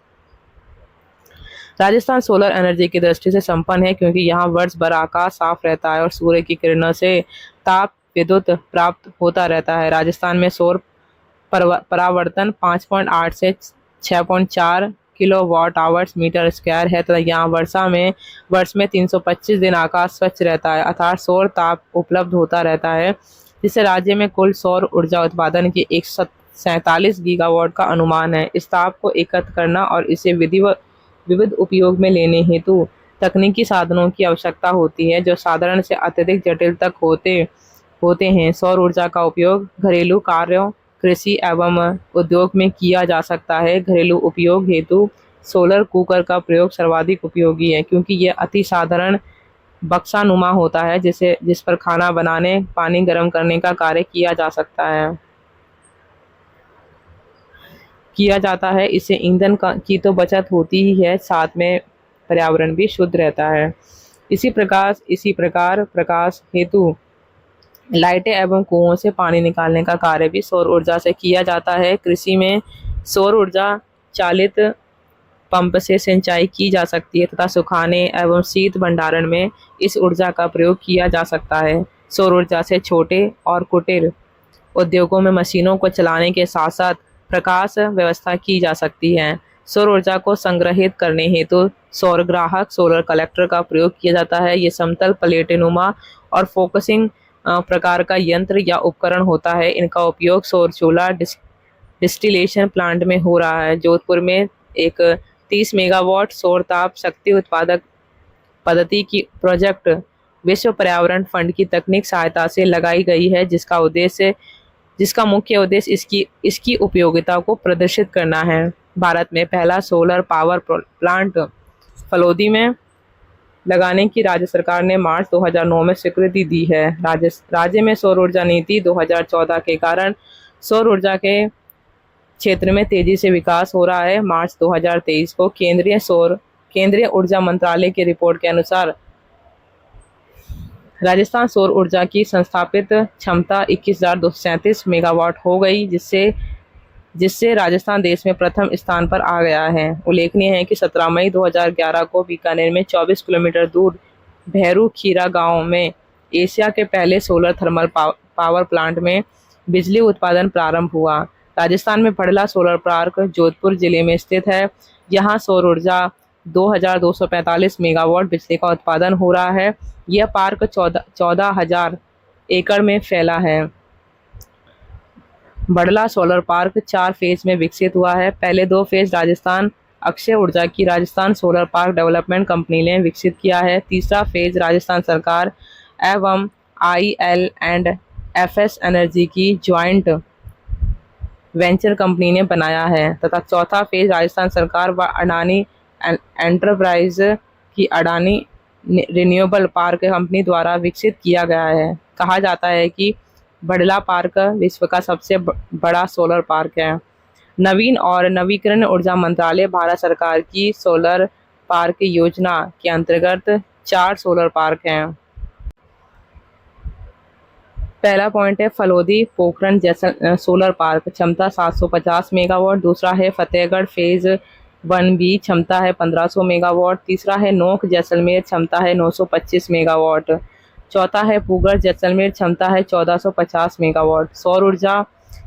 Rajasthan solar energy की दृष्टि से संपन्न है क्योंकि यहाँ वर्ष भर आकाश साफ रहता है और सूर्य की किरणों से ताप विद्युत प्राप्त होता रहता है। राजस्थान में सौर परावर्तन 5.8 से 6.4 किलोवाट आवर्स मीटर स्क्वायर है तथा यहाँ वर्ष में 325 दिन आकाश स्वच्छ रहता है, अर्थात सौर ताप उपलब्ध होता रहता है, जिससे राज्य में कुल सौर ऊर्जा उत्पादन की 147 गीगावाट का अनुमान है। इस ताप को एकत्र करना और इसे विविध उपयोग में लेने हेतु तकनीकी साधनों की आवश्यकता होती है जो साधारण से अत्यधिक जटिल तक होते हैं। सौर ऊर्जा का उपयोग घरेलू कार्यों, कृषि एवं उद्योग में किया जा सकता है। घरेलू उपयोग हेतु सोलर कुकर का प्रयोग सर्वाधिक उपयोगी है क्योंकि यह अति साधारण बक्सानुमा होता है जिस पर खाना बनाने, पानी गर्म करने का कार्य किया जाता है। इससे ईंधन की तो बचत होती ही है, साथ में पर्यावरण भी शुद्ध रहता है। इसी प्रकार प्रकाश हेतु लाइटें एवं कुओं से पानी निकालने का कार्य भी सौर ऊर्जा से किया जाता है। कृषि में सौर ऊर्जा चालित पंप से सिंचाई की जा सकती है तथा सुखाने एवं शीत भंडारण में इस ऊर्जा का प्रयोग किया जा सकता है। सौर ऊर्जा से छोटे और कुटीर उद्योगों में मशीनों को चलाने के साथ साथ प्रकाश व्यवस्था की जा सकती है। सौर ऊर्जा को संग्रहित करने हेतु सौर ग्राहक, सोलर कलेक्टर का प्रयोग किया जाता है। ये समतल प्लेटेनुमा और फोकसिंग प्रकार का यंत्र या उपकरण होता है। इनका उपयोग सौर चूल्हा डिस्टिलेशन प्लांट में हो रहा है। जोधपुर में एक 30 मेगावाट सौर ताप शक्ति उत्पादक पद्धति की प्रोजेक्ट विश्व पर्यावरण फंड की तकनीक सहायता से लगाई गई है, जिसका मुख्य उद्देश्य इसकी उपयोगिता को प्रदर्शित करना है। भारत में पहला सोलर पावर प्लांट फलोदी में लगाने की राज्य सरकार ने मार्च 2009 में स्वीकृति दी है। राज्य में सौर ऊर्जा नीति 2014 के कारण सौर ऊर्जा के क्षेत्र में तेजी से विकास हो रहा है। मार्च 2023 को केंद्रीय ऊर्जा मंत्रालय की रिपोर्ट के अनुसार राजस्थान सौर ऊर्जा की संस्थापित क्षमता 21,237 मेगावाट हो गई, जिससे राजस्थान देश में प्रथम स्थान पर आ गया है। उल्लेखनीय है कि 17 मई 2011 को बीकानेर में 24 किलोमीटर दूर भैरू खीरा गांव में एशिया के पहले सोलर थर्मल पावर प्लांट में बिजली उत्पादन प्रारंभ हुआ। राजस्थान में बड़ला सोलर पार्क जोधपुर जिले में स्थित है। यहाँ सौर ऊर्जा 2,245 मेगावाट बिजली का उत्पादन हो रहा है। यह पार्क 14,000 एकड़ में फैला है। बड़ला सोलर पार्क 4 फेज में विकसित हुआ है। पहले 2 फेज राजस्थान अक्षय ऊर्जा की Rajasthan solar park development company ने विकसित किया है। तीसरा फेज राजस्थान सरकार एवं IL&FS एनर्जी की ज्वाइंट वेंचर कंपनी ने बनाया है तथा चौथा फेज राजस्थान सरकार व अडानी एंटरप्राइज की अडानी रिन्यूएबल पार्क कंपनी द्वारा विकसित किया गया है। कहा जाता है कि बड़ला पार्क विश्व का सबसे बड़ा सोलर पार्क है। नवीन और नवीकरण ऊर्जा मंत्रालय भारत सरकार की सोलर पार्क योजना के अंतर्गत 4 सोलर पार्क हैं। पहला पॉइंट है फलोदी पोखरण सोलर पार्क, क्षमता 750 मेगावाट। दूसरा है फतेहगढ़ फेज 1B, क्षमता है 1500 मेगावाट। तीसरा है नोक जैसलमेर, क्षमता है 925 मेगावाट। चौथा है पूगढ़ जैसलमेर, क्षमता है 1450 मेगावाट।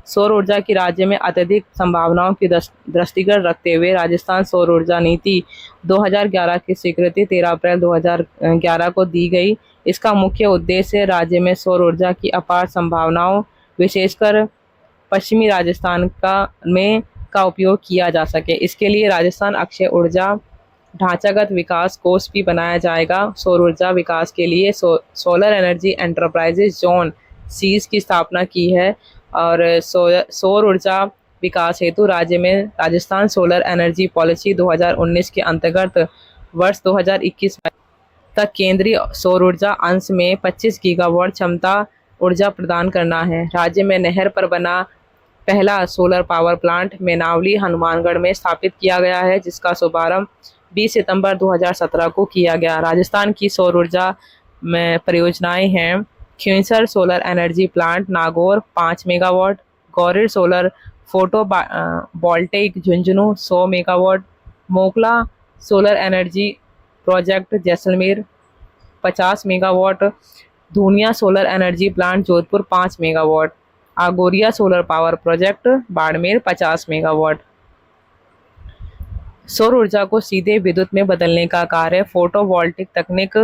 सौर ऊर्जा की राज्य में अत्यधिक संभावनाओं की दृष्टिगत रखते हुए राजस्थान सौर ऊर्जा नीति 2011 की स्वीकृति 13 अप्रैल 2011 को दी गई। इसका मुख्य उद्देश्य राज्य में सौर ऊर्जा की अपार संभावनाओं, विशेषकर पश्चिमी राजस्थान का उपयोग किया जा सके। इसके लिए राजस्थान अक्षय ऊर्जा ढांचागत विकास कोष भी बनाया जाएगा। सौर ऊर्जा विकास के लिए सोलर एनर्जी एंटरप्राइजेज जोन सीज की स्थापना की है और सौर ऊर्जा विकास हेतु राज्य में राजस्थान सोलर एनर्जी पॉलिसी 2019 के अंतर्गत वर्ष 2021 तक केंद्रीय सौर ऊर्जा अंश में 25 गीगावाट क्षमता ऊर्जा प्रदान करना है। राज्य में नहर पर बना पहला सोलर पावर प्लांट मेनावली हनुमानगढ़ में स्थापित किया गया है, जिसका शुभारंभ 20 सितंबर 2017 को किया गया। राजस्थान की सौर ऊर्जा में परियोजनाएं हैं Khinsar solar energy plant Nagaur 5 megawatt, Gaurir solar photovoltaic Jhunjhunu 100 megawatt, Mokla solar energy project Jaisalmer 50 megawatt, Dhuniya solar energy plant Jodhpur 5 megawatt, Agoria solar power project Barmer 50 megawatt. सौर ऊर्जा को सीधे विद्युत में बदलने का कार्य फोटोवोल्टिक तकनीक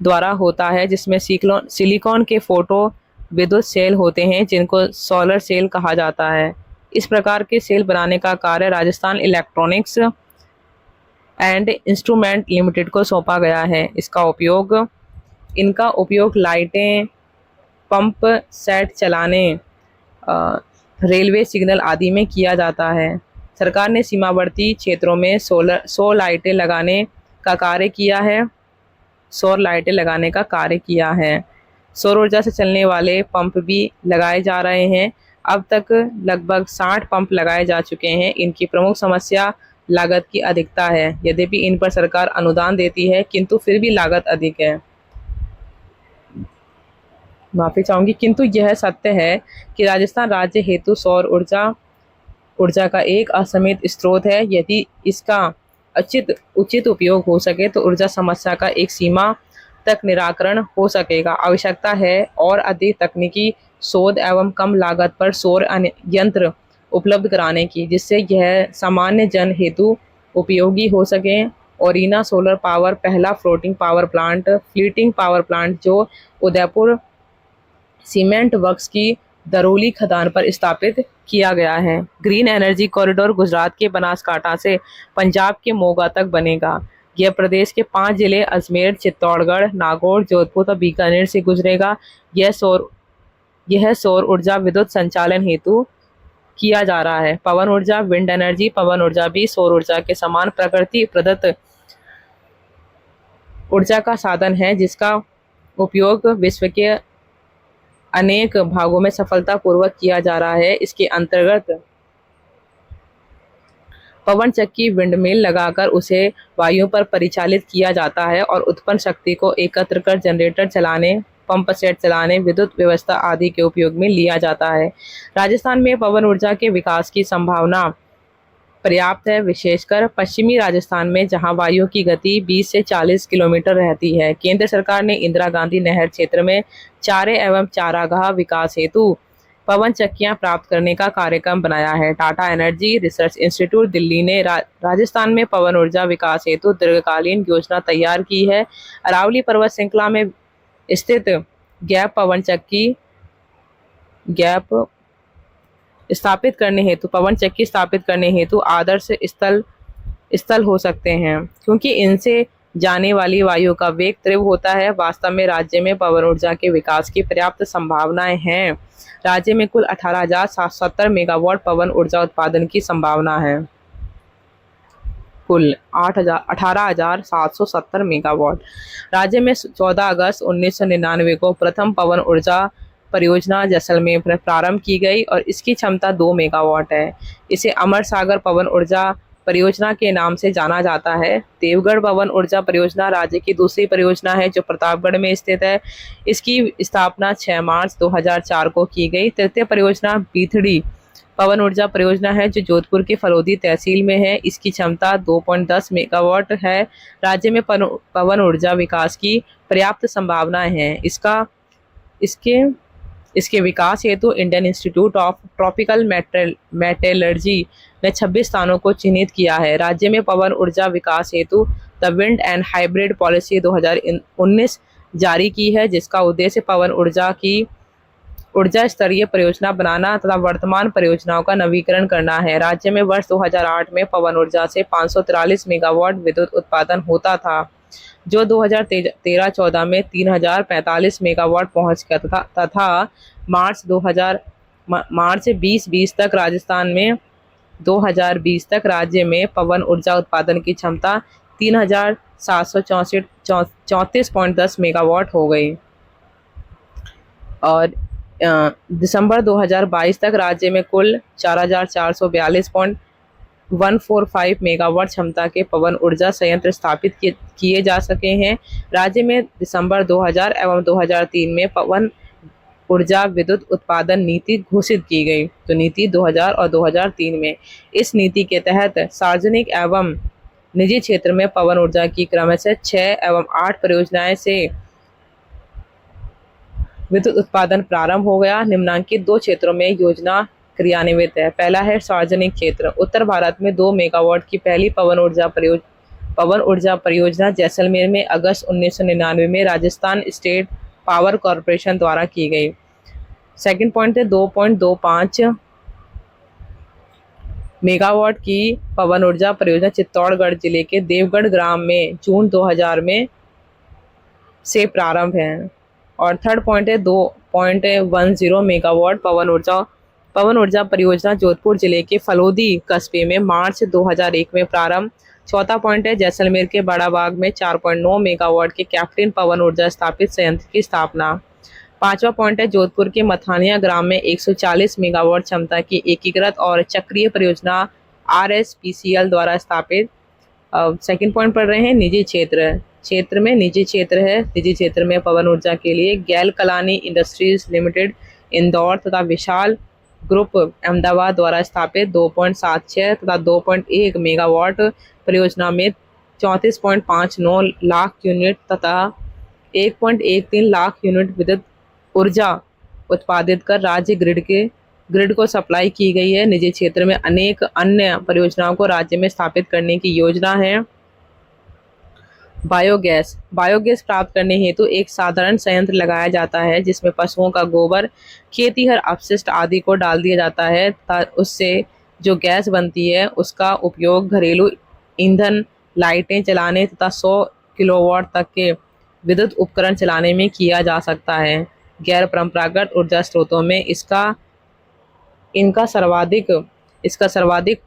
द्वारा होता है, जिसमें सिलिकॉन के फोटो विद्युत सेल होते हैं जिनको सोलर सेल कहा जाता है। इस प्रकार के सेल बनाने का कार्य Rajasthan electronics and instrument limited को सौंपा गया है। इनका उपयोग लाइटें, पंप सेट चलाने, रेलवे सिग्नल आदि में किया जाता है। सरकार ने सीमावर्ती क्षेत्रों में सौर लाइटें लगाने का कार्य किया है। सौर ऊर्जा से चलने वाले पंप भी लगाए जा रहे हैं। अब तक लगभग 60 पंप लगाए जा चुके हैं। इनकी प्रमुख समस्या लागत की अधिकता है। यद्यपि इन पर सरकार अनुदान देती है, किंतु फिर भी लागत अधिक है। माफी चाहूंगी, किंतु यह सत्य है कि राजस्थान राज्य हेतु सौर ऊर्जा का एक असीमित स्रोत है। यदि इसका उचित उपयोग हो सके तो ऊर्जा समस्या का एक सीमा तक निराकरण हो सकेगा। आवश्यकता है और अधिक तकनीकी शोध एवं कम लागत पर सौर यंत्र उपलब्ध कराने की, जिससे यह सामान्य जन हेतु उपयोगी हो सके। ओरिना सोलर पावर पहला फ्लोटिंग पावर प्लांट जो उदयपुर सीमेंट वर्क्स की दरोली खदान पर स्थापित किया गया है। ग्रीन एनर्जी कॉरिडोर गुजरात के बनासकांठा से पंजाब के मोगा तक बनेगा। यह प्रदेश के 5 जिले अजमेर, चित्तौड़गढ़, नागौर, जोधपुर और बीकानेर से गुजरेगा। यह सौर ऊर्जा विद्युत संचालन हेतु किया जा रहा है। पवन ऊर्जा, विंड एनर्जी, पवन ऊर्जा भी सौर ऊर्जा के समान प्रकृति प्रदत्त ऊर्जा का साधन है, जिसका उपयोग विश्व के अनेक भागों में सफलतापूर्वक किया जा रहा है। इसके अंतर्गत पवन चक्की विंडमिल लगाकर उसे वायु पर परिचालित किया जाता है और उत्पन्न शक्ति को एकत्र कर जनरेटर चलाने, पंप सेट चलाने, विद्युत व्यवस्था आदि के उपयोग में लिया जाता है। राजस्थान में पवन ऊर्जा के विकास की संभावना पर्याप्त है, विशेषकर पश्चिमी राजस्थान में, जहां वायु की गति 20 से 40 किलोमीटर रहती है। केंद्र सरकार ने इंदिरा गांधी नहर क्षेत्र में चारे एवं चारागाह विकास हेतु पवन चक्कियां प्राप्त करने का कार्यक्रम बनाया है। Tata energy research institute Delhi ने राजस्थान में पवन ऊर्जा विकास हेतु दीर्घकालीन योजना तैयार की है। अरावली पर्वत श्रृंखला में स्थित गैप पवन चक्की स्थापित करने हेतु आदर्श स्थल हो सकते हैं, क्योंकि इनसे जाने वाली वायु का वेग तीव्र होता है। वास्तव में राज्य में पवन ऊर्जा के विकास की पर्याप्त संभावनाएं हैं। राज्य में कुल 18,770 मेगावाट पवन ऊर्जा उत्पादन की संभावना है। कुल 18,770 मेगावाट। राज्य में 14 अगस्त 1999 को प्रथम पवन ऊर्जा परियोजना जैसलमेर में प्रारंभ की गई और इसकी क्षमता 2 मेगावाट है। इसे अमर सागर पवन ऊर्जा परियोजना के नाम से जाना जाता है। देवगढ़ पवन ऊर्जा परियोजना राज्य की दूसरी परियोजना है जो प्रतापगढ़ में स्थित है। इसकी स्थापना 6 मार्च 2004 को की गई। तृतीय परियोजना बीथड़ी पवन ऊर्जा परियोजना है जो जोधपुर के फलोदी तहसील में है। इसकी क्षमता 2.10 मेगावाट है। राज्य में पवन ऊर्जा विकास की पर्याप्त संभावनाएं हैं। इसके विकास हेतु Indian institute of tropical metallurgy ने 26 स्थानों को चिन्हित किया है। राज्य में पवन ऊर्जा विकास हेतु the wind and hybrid policy 2019 जारी की है, जिसका उद्देश्य पवन ऊर्जा की ऊर्जा स्तरीय परियोजना बनाना तथा वर्तमान परियोजनाओं का नवीकरण करना है। राज्य में वर्ष 2008 में पवन ऊर्जा से 543 मेगावाट विद्युत उत्पादन होता था, जो 2013-14 में 3045 मेगावाट पहुंच गया तथा मार्च 2020 तक राज्य में पवन ऊर्जा उत्पादन की क्षमता 3,734.10 मेगावाट हो गई और दिसंबर 2022 तक राज्य में कुल 4,442.145 मेगावाट क्षमता के पवन ऊर्जा संयंत्र स्थापित किए जा सके हैं। राज्य में दिसंबर 2000 एवं 2003 में पवन ऊर्जा विद्युत उत्पादन नीति घोषित की गई। तो नीति 2000 और 2003 में, इस नीति के तहत सार्वजनिक एवं निजी क्षेत्र में पवन ऊर्जा की क्रमशः 6 एवं 8 परियोजनाएं से विद्युत उत्पादन प्रारंभ हो गया। निम्नांकित 2 क्षेत्रों में योजना क्रियान्वित है। पहला है सार्वजनिक क्षेत्र। उत्तर भारत में 2 मेगावाट की पहली पवन ऊर्जा परियोजना जैसलमेर में अगस्त 1999 में राजस्थान स्टेट पावर कॉर्पोरेशन द्वारा की गई। सेकंड पॉइंट है 2.25 मेगावाट की पवन ऊर्जा परियोजना चित्तौड़गढ़ जिले के देवगढ़ ग्राम में जून 2000 में से प्रारंभ है। और थर्ड पॉइंट है 2.10 मेगावाट पवन ऊर्जा परियोजना जोधपुर जिले के फलोदी कस्बे में मार्च 2001 में प्रारंभ। चौथा पॉइंट है जैसलमेर के बड़ा बाग में 4.9 मेगावाट के कैप्टिन पवन ऊर्जा स्थापित संयंत्र की स्थापना। पांचवा पॉइंट है जोधपुर के मथानिया ग्राम में 140 मेगावाट क्षमता की एकीकृत और चक्रीय परियोजना RSPCL द्वारा स्थापित। सेकंड पॉइंट पढ़ रहे हैं निजी क्षेत्र में निजी क्षेत्र में पवन ऊर्जा के लिए गैल कलानी इंडस्ट्रीज लिमिटेड इंदौर तथा विशाल ग्रुप अहमदाबाद द्वारा स्थापित 2.76 तथा 2.1 मेगावाट परियोजना में 34.59 लाख यूनिट तथा 1.13 लाख यूनिट विद्युत ऊर्जा उत्पादित कर राज्य ग्रिड को सप्लाई की गई है। निजी क्षेत्र में अनेक अन्य परियोजनाओं को राज्य में स्थापित करने की योजना है। बायोगैस बायोगैस प्राप्त करने हेतु एक साधारण संयंत्र लगाया जाता है जिसमें पशुओं का गोबर, खेतीहर अपशिष्ट आदि को डाल दिया जाता है उससे जो गैस बनती है उसका उपयोग घरेलू ईंधन, लाइटें जलाने तथा 100 किलोवाट तक के विद्युत उपकरण चलाने में किया जा सकता है। गैर परंपरागत ऊर्जा स्रोतों में इनका सर्वाधिक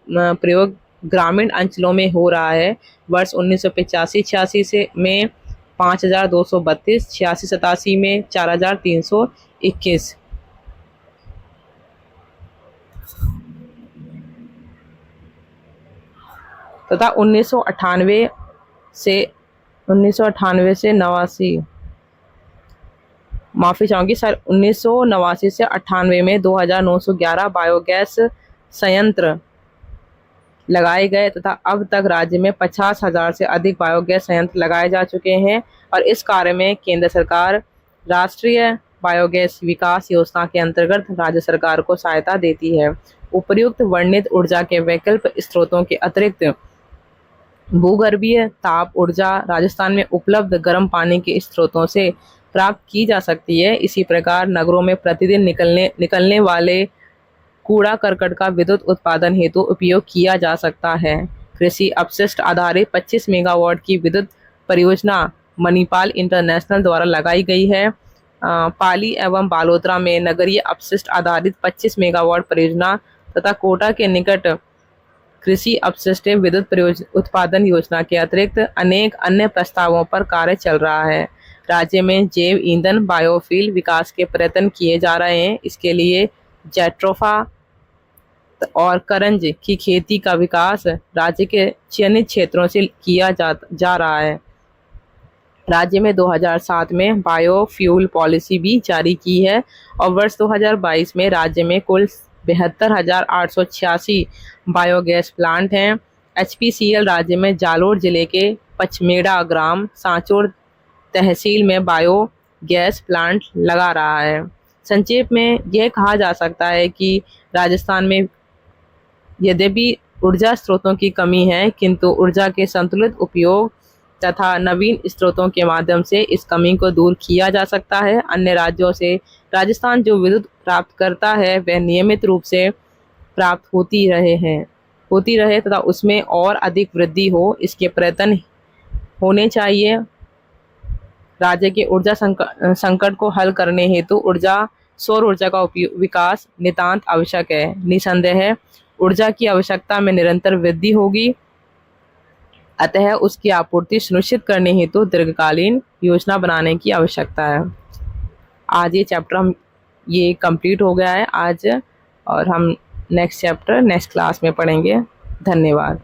प्रयोग ग्रामीण अंचलों में हो रहा है। वर्ष 1985-86 से में 5232, 86-87 में 4321 तथा 1998 से 89 माफी चाहूंगी सर 1989 से 98 में 2911 बायोगैस संयंत्र लगाए गए तथा अब तक राज्य में 50,000 से अधिक बायोगैस संयंत्र लगाए जा चुके हैं और इस कार्य में केंद्र सरकार राष्ट्रीय बायोगैस विकास योजना के अंतर्गत राज्य सरकार को सहायता देती है। उपर्युक्त वर्णित ऊर्जा के वैकल्पिक स्रोतों के अतिरिक्त भूगर्भीय ताप ऊर्जा राजस्थान में उपलब्ध गर्म पानी के स्रोतों से प्राप्त की जा सकती है। इसी प्रकार नगरों में प्रतिदिन निकलने वाले कूड़ा करकट का विद्युत उत्पादन हेतु उपयोग किया जा सकता है। कृषि अपशिष्ट आधारित 25 मेगावाट की विद्युत परियोजना मणिपाल इंटरनेशनल द्वारा लगाई गई है। पाली एवं बालोतरा में नगरीय अपशिष्ट आधारित 25 मेगावाट परियोजना तथा कोटा के निकट कृषि अपशिष्ट विद्युत उत्पादन योजना के अतिरिक्त अनेक अन्य प्रस्तावों पर कार्य चल रहा है। राज्य में जैव ईंधन बायोफ्यूल विकास के प्रयत्न किए जा रहे हैं। इसके लिए जैट्रोफा और करंज की खेती का विकास राज्य के चयनित क्षेत्रों से किया जा रहा है। राज्य में 2007 में बायोफ्यूल पॉलिसी भी जारी की है और वर्ष 2022 में राज्य में कुल 72,886 बायोगैस प्लांट हैं। HPCL राज्य में जालोर जिले के पचमेड़ा ग्राम सांचौर तहसील में बायोगैस प्लांट लगा रहा है। संक्षेप में यह कहा जा सकता है कि राजस्थान में यद्यपि ऊर्जा स्रोतों की कमी है किंतु ऊर्जा के संतुलित उपयोग तथा नवीन स्रोतों के माध्यम से इस कमी को दूर किया जा सकता है। अन्य राज्यों से राजस्थान जो विद्युत प्राप्त करता है वह नियमित रूप से प्राप्त होती रहे तथा उसमें और अधिक वृद्धि हो, इसके प्रयत्न होने चाहिए। राज्य के ऊर्जा संकट को हल करने हेतु सौर ऊर्जा का विकास नितांत आवश्यक है। निसंदेह ऊर्जा की आवश्यकता में निरंतर वृद्धि होगी, अतः उसकी आपूर्ति सुनिश्चित करने हेतु दीर्घकालीन योजना बनाने की आवश्यकता है। आज ये चैप्टर ये कंप्लीट हो गया है आज, और हम नेक्स्ट चैप्टर नेक्स्ट क्लास में पढ़ेंगे। धन्यवाद।